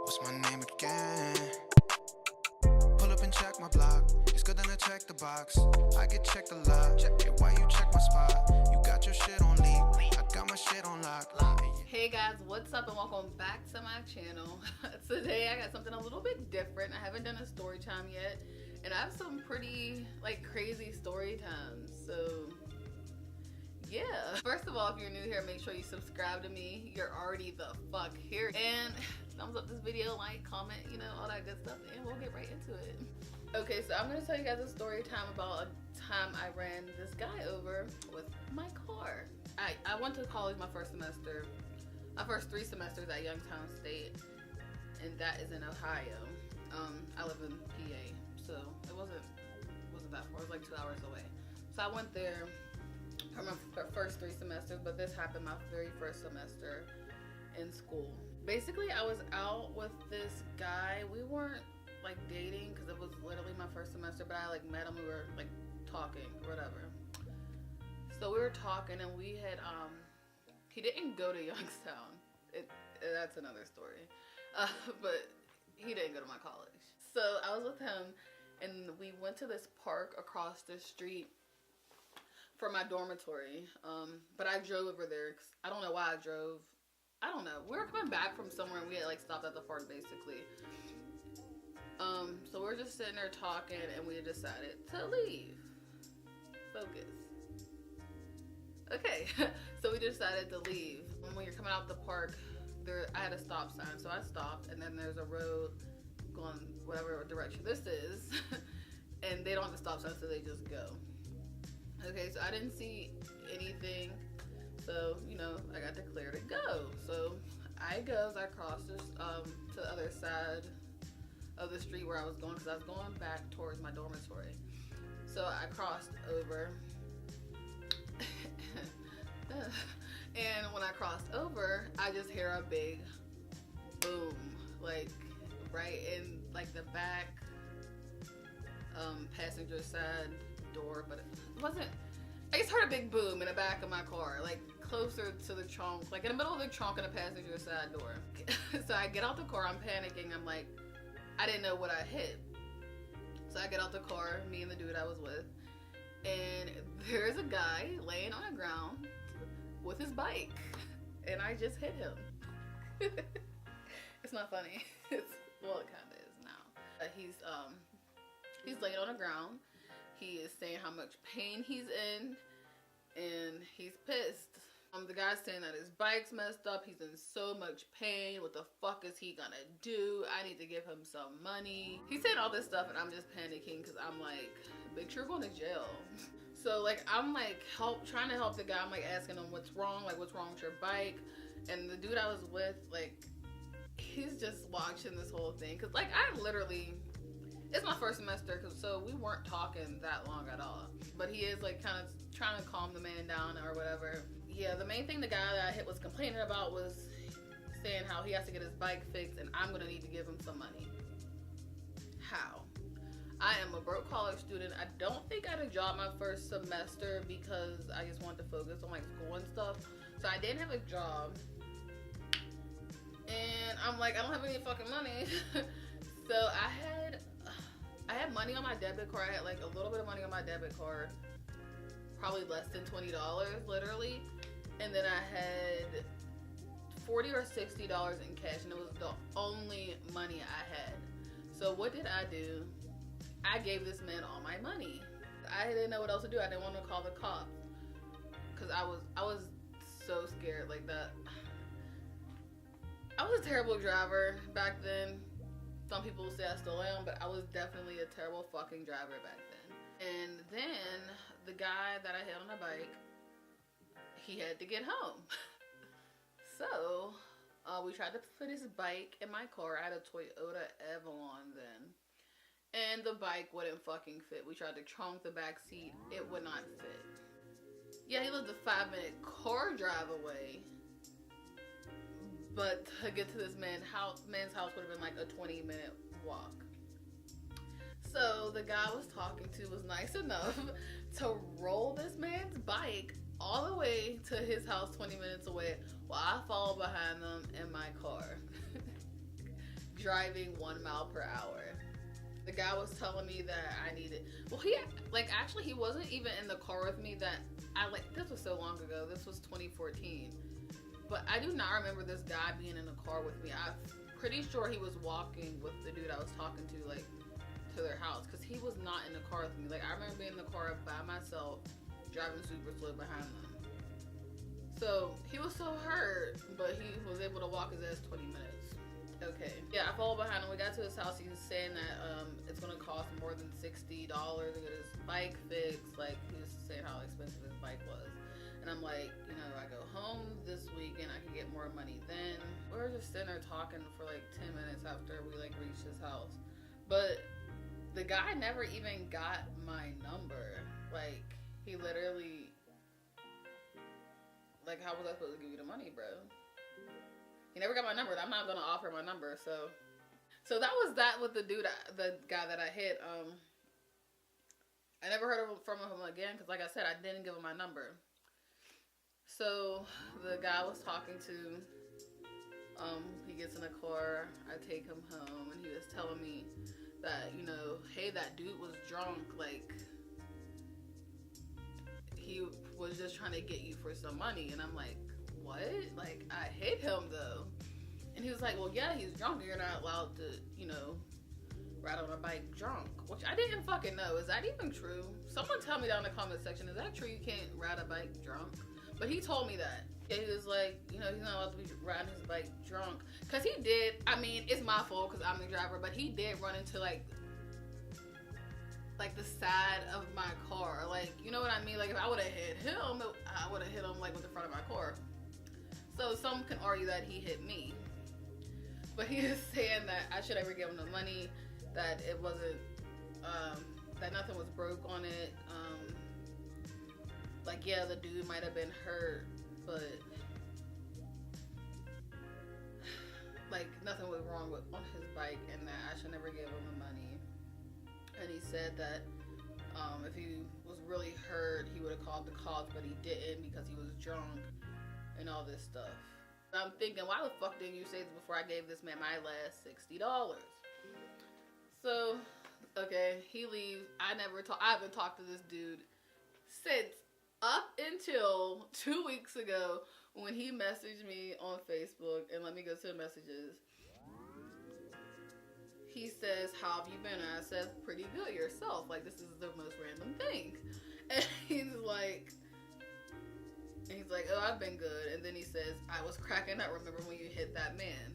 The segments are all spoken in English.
What's my name again? Pull up and check my block. It's good then I check the box. I get checked a lot. Check it while you check my spot. You got your shit on leak. I got my shit on lock. Hey guys, what's up and welcome back to my channel. Today I got something a little bit different. I haven't done a story time yet, and I have some pretty crazy story times. So yeah. First of all, if you're new here, make sure you subscribe to me. You're already the fuck here. And thumbs up this video, like, comment, you know, all that good stuff, and we'll get right into it. Okay, so I'm gonna tell you guys a story time about a time I ran this guy over with my car. I went to college my first semester, my first 3 semesters at Youngstown State, and that is in Ohio. I live in PA, so it wasn't that far. It was like 2 hours away. So I went there for my first 3 semesters, but this happened my very first semester in school. Basically, I was out with this guy. We weren't dating because it was literally my first semester, but I met him. We were talking or whatever. So we were talking, and we had he didn't go to Youngstown. That's another story. But he didn't go to my college. So I was with him, and we went to this park across the street for my dormitory. But I drove over there. 'Cause I don't know why I drove. I don't know. We were coming back from somewhere, and we had stopped at the park basically. So we were just sitting there talking, and we decided to leave. Focus. Okay, so we decided to leave. When you're coming out the park, I had a stop sign, so I stopped, and then there's a road going whatever direction this is, and they don't have the stop sign, so they just go. Okay, so I didn't see anything, so I got to clear to go. So I cross this to the other side of the street where I was going, because I was going back towards my dormitory. So I crossed over. And when I crossed over, I just hear a big boom, right in the back passenger side door, but it wasn't. I just heard a big boom in the back of my car, closer to the trunk, in the middle of the trunk and the passenger side door. So I get out the car, I'm panicking, I didn't know what I hit. So I get out the car, me and the dude I was with, and there's a guy laying on the ground with his bike, and I just hit him. It's not funny. Well, it kind of is now. He's laying on the ground. He is saying how much pain he's in, and he's pissed. The guy's saying that his bike's messed up. He's in so much pain. What the fuck is he gonna do? I need to give him some money. He's saying all this stuff, and I'm just panicking because I'm bitch, you're going to jail. So I'm trying to help the guy. I'm asking him what's wrong, what's wrong with your bike. And the dude I was with, he's just watching this whole thing. Cause I literally, it's my first semester, so we weren't talking that long at all. But he is kind of trying to calm the man down or whatever. Yeah, the main thing the guy that I hit was complaining about was saying how he has to get his bike fixed, and I'm gonna need to give him some money. How? I am a broke college student. I don't think I had a job my first semester because I just wanted to focus on school and stuff. So I didn't have a job, and I'm I don't have any fucking money. So I had money on my debit card. I had a little bit of money on my debit card, probably less than $20 literally, and then I had $40 or $60 in cash, and it was the only money I had. So what did I do? I gave this man all my money. I didn't know what else to do. I didn't want to call the cops because I was so scared that. I was a terrible driver back then. Some people say I still am, but I was definitely a terrible fucking driver back then. And then the guy that I hit on the bike, he had to get home. So we tried to put his bike in my car. I had a Toyota Avalon then. And the bike wouldn't fucking fit. We tried to trunk the back seat. It would not fit. Yeah, he lived a 5-minute car drive away. But to get to this man's house would have been a 20-minute walk. So the guy I was talking to was nice enough to roll this man's bike all the way to his house 20 minutes away while I followed behind them in my car. driving 1 mile per hour. The guy was telling me that I needed, well, actually he wasn't even in the car with me this was so long ago. This was 2014. But I do not remember this guy being in the car with me. I'm pretty sure he was walking with the dude I was talking to, like, to their house, because he was not in the car with me. Like, I remember being in the car by myself, driving super slow behind them. So he was so hurt, but he was able to walk his ass 20 minutes. Okay. Yeah, I followed behind him. We got to his house. He was saying that it's gonna cost more than $60 to get his bike fixed. Like, he was saying how expensive his bike was. And I'm like, you know, I go home this weekend, I can get more money then. We were just sitting there talking for like 10 minutes after we like reached his house. But the guy never even got my number. Like, he literally, like, how was I supposed to give you the money, bro? He never got my number. I'm not gonna offer my number. So that was that with the dude, the guy that I hit. I never heard from him again because, like I said, I didn't give him my number. So the guy I was talking to, he gets in the car. I take him home, and he was telling me that, you know, hey, that dude was drunk. Like, he was just trying to get you for some money. And I'm like, what? Like, I hit him though. And he was like, well, yeah, he's drunk. You're not allowed to, you know, ride on a bike drunk. Which I didn't fucking know. Is that even true? Someone tell me down in the comment section. Is that true? You can't ride a bike drunk? But he told me that. Yeah, he was like, you know, he's not allowed to be riding his bike drunk. Because he did, I mean, it's my fault because I'm the driver, but he did run into, like the side of my car. Like, you know what I mean? Like, if I would have hit him, I would have hit him, like, with the front of my car. So some can argue that he hit me. But he was saying that I should ever give him the money, that it wasn't, that nothing was broke on it. Like, yeah, the dude might have been hurt, but like nothing was wrong on his bike, and that I should never give him the money. And he said that if he was really hurt, he would have called the cops, but he didn't because he was drunk and all this stuff. I'm thinking, why the fuck didn't you say this before I gave this man my last $60? So, okay, he leaves. I haven't talked to this dude since up until 2 weeks ago when he messaged me on Facebook. And let me go to the messages. He says, how have you been? And I said, pretty good, yourself. Like, this is the most random thing. And he's like, oh, I've been good. And then he says, I was cracking up, remember when you hit that man?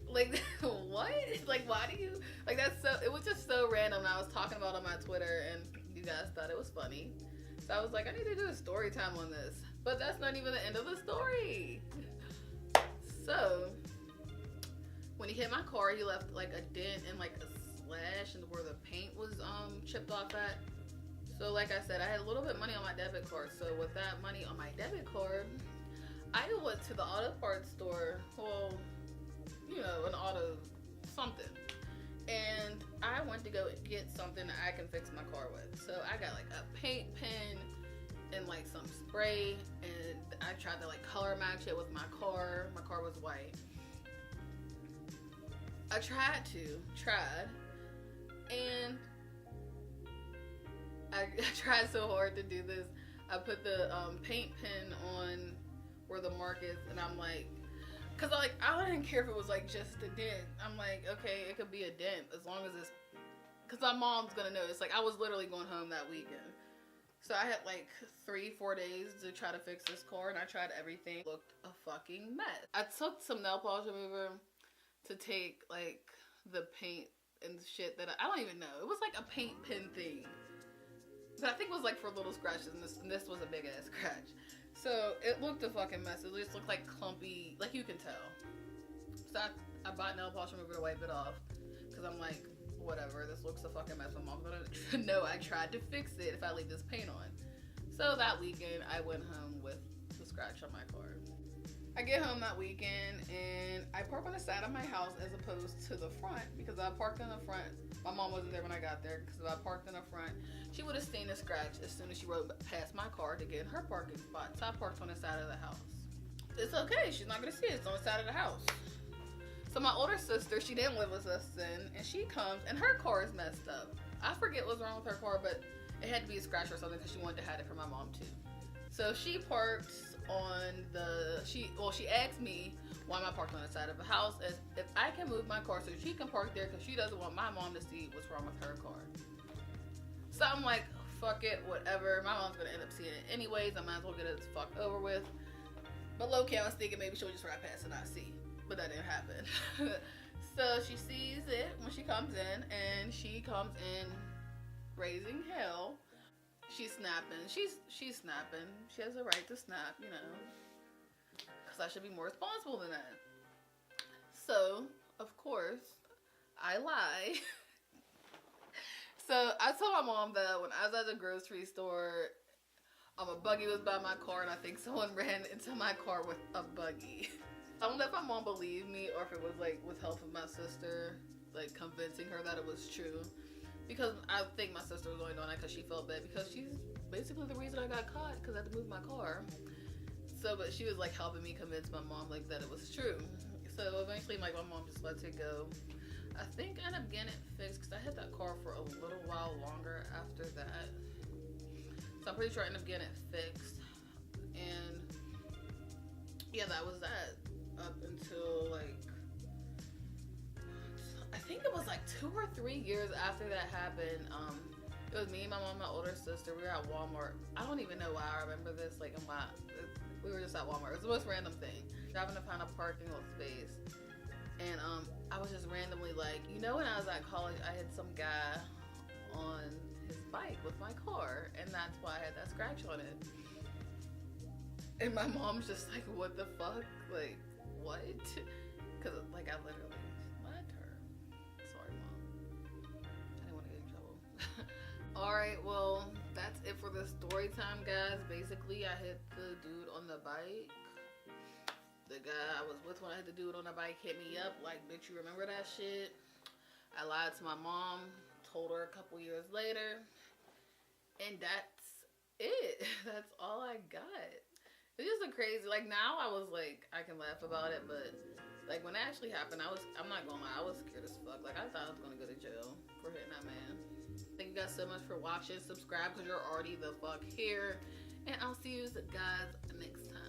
Like, what? Like, why do you, like, it was just so random. I was talking about it on my Twitter, and you guys thought it was funny. So I was like, I need to do a story time on this. But that's not even the end of the story. So, when he hit my car, he left, like, a dent and, like, a slash and where the paint was chipped off at. So, like I said, I had a little bit of money on my debit card. So, with that money on my debit card, I went to the auto parts store. Well, you know, an auto something. And I went to go get something that I can fix my car with. So, I got, like, a paint pen and, like, some spray. And I tried to, like, color match it with my car. My car was white. I tried. And I tried so hard to do this. I put the paint pen on where the mark is, and I'm like, cause I didn't care if it was like just a dent. I'm like, okay, it could be a dent as long as it's, cause my mom's gonna notice. Like, I was literally going home that weekend, so I had like 3-4 days to try to fix this car, and I tried everything. It looked a fucking mess. I took some nail polish remover to take like the paint and shit that I don't even know. It was like a paint pen thing. But I think it was like for little scratches, and this was a big ass scratch. So it looked a fucking mess. It just looked like clumpy, like you can tell. So I bought nail polish remover to wipe it off, because I'm like, whatever, this looks a fucking mess. My mom's gonna know I tried to fix it if I leave this paint on. So that weekend, I went home with the scratch on my car. I get home that weekend, and I park on the side of my house as opposed to the front, because I parked in the front. My mom wasn't there when I got there, because if I parked in the front, she would have seen the scratch as soon as she rode past my car to get in her parking spot. So I parked on the side of the house. It's okay, she's not going to see it. It's on the side of the house. So my older sister, she didn't live with us then, and she comes and her car is messed up. I forget what's wrong with her car, but it had to be a scratch or something because she wanted to have it for my mom too. So she parks on she asked me why am I parked on the side of the house, as if I can move my car so she can park there because she doesn't want my mom to see what's wrong with her car. So I'm like, fuck it, whatever. My mom's gonna end up seeing it anyways. I might as well get it fucked over with. But low-key, I was thinking maybe she'll just ride past and not see. But that didn't happen. So she sees it when she comes in, and she comes in raising hell. She's snapping. She's snapping. She has a right to snap, you know. Because I should be more responsible than that. So, of course, I lie. So I told my mom that when I was at the grocery store, a buggy was by my car, and I think someone ran into my car with a buggy. I don't know if my mom believed me or if it was like with help of my sister, like convincing her that it was true. Because I think my sister was only doing that because she felt bad, because she's basically the reason I got caught, because I had to move my car. So, but she was like helping me convince my mom like that it was true. So eventually, like, my mom just lets it go. I think I ended up getting it fixed because I had that car for a little while longer after that. So I'm pretty sure I ended up getting it fixed. And yeah, that was that. Up until like, I think it was like 2 or 3 years after that happened. It was me, my mom, my older sister. We were at Walmart. I don't even know why I remember this. Like, we were just at Walmart. It was the most random thing. Driving to find a parking lot space. And I was just randomly like, you know, when I was at college, I had some guy on his bike with my car, and that's why I had that scratch on it. And my mom's just like, what the fuck? Like, what? Because, like, I literally let her. Sorry, Mom. I didn't want to get in trouble. Alright, well, that's it for the story time, guys. Basically, I hit the dude on the bike. The guy I was with when I hit the dude on the bike hit me up. Like, bitch, you remember that shit? I lied to my mom. Told her a couple years later. And that's it. That's all I got. It's just a crazy, like, now I was like, I can laugh about it, but like when it actually happened, I'm not gonna lie, I was scared as fuck. Like, I thought I was gonna go to jail for hitting that man. Thank you guys so much for watching. Subscribe because you're already the fuck here, and I'll see you guys next time.